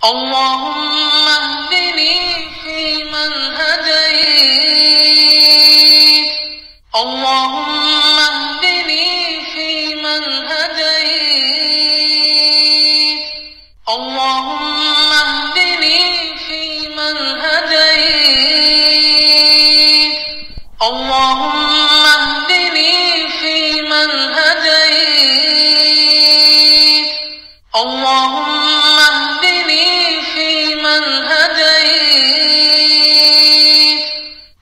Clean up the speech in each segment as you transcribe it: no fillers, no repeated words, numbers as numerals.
اللهم اهدني فيمن هديت. اللهم اهدني فيمن هديت. اللهم اهدني فيمن هديت. اللهم اهدني فيمن هديت. اللهم اهدني فيمن هديت.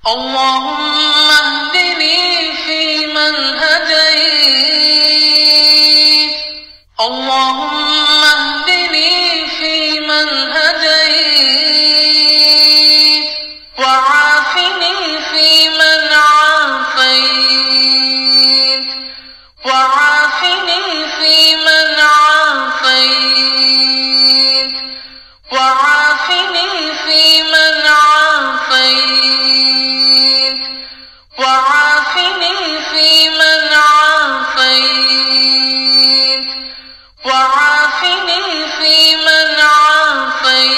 اللهم اهدني فيمن هديت. اللهم اهدني فيمن هديت. وعافني فيمن عافيت. وعافني فيمن عافيت. وعافني فيمن عافيت. وعافني فيمن عافيت. وعافني فيمن عافيت.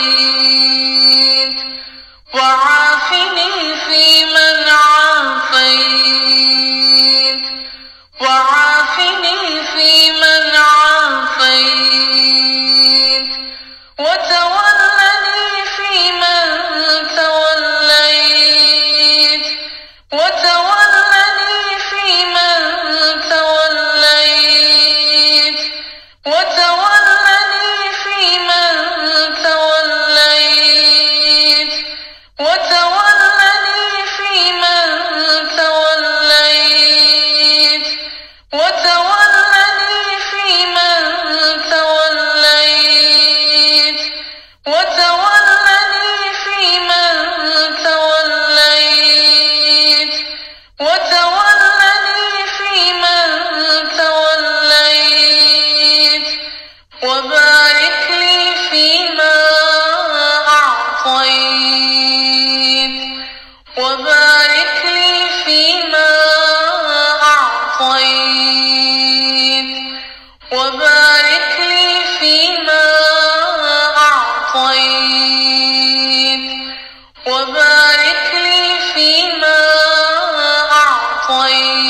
وعافني فيمن عافيت. وعافني فيمن عافيت. وتولني فيمن توليت. وتولني فيمن توليت. وتولني فيمن توليت. وتولني فيمن توليت. وتولني فيمن توليت. وتولني فيمن توليت. وتولني فيمن توليت. وبارك لي فيما أعطيت. وبارك لي فيما أعطيت. وبارك لي فيما أعطيت. وبارك لي فيما أعطيت.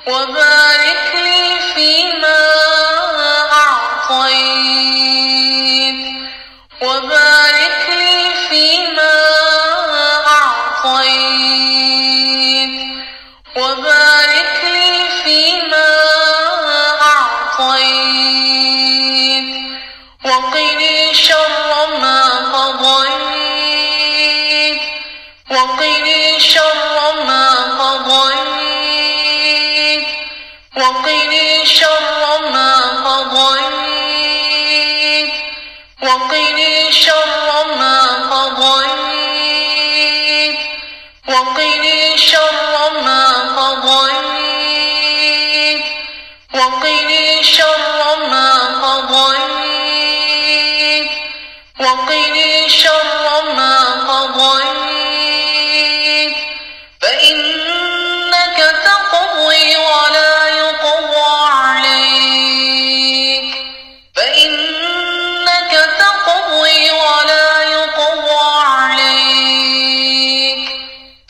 وبارك لي فيما أعطيت. وبارك لي فيما أعطيت. وبارك لي فيما أعطيت. وقني شر ما قضيت. وقني شر ما قضيت. وقني شر ما قضيت. وقني شر ما قضيت. وقني شر ما قضيت. وقني شر ما قضيت. وقني شر ما قضيت. فإنك تقضي ولا يقضى عليك. فإنك تقضي ولا يقضى عليك.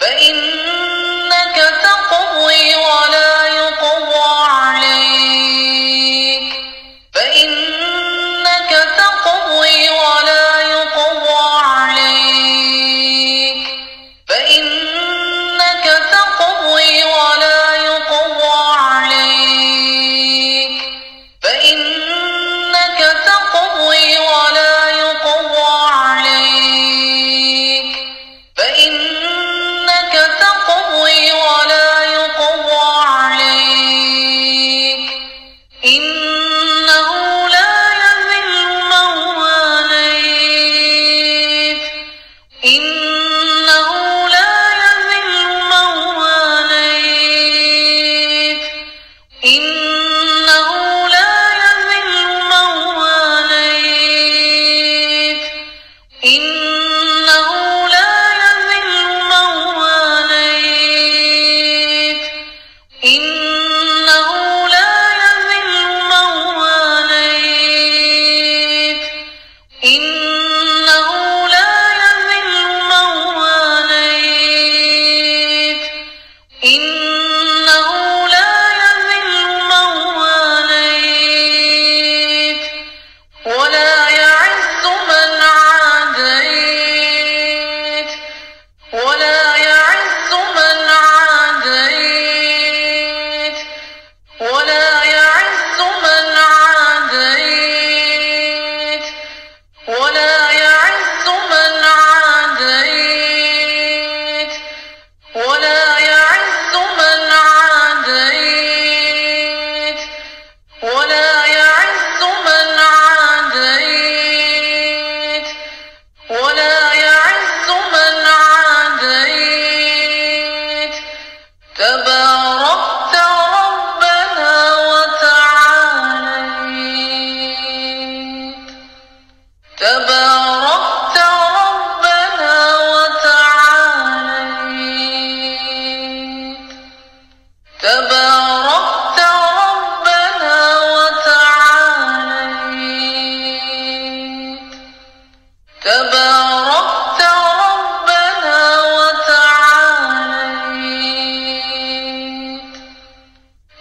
فإنك تقضي ولا يقضى عليك. فإنك تقضي ولا يقضى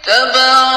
تبارك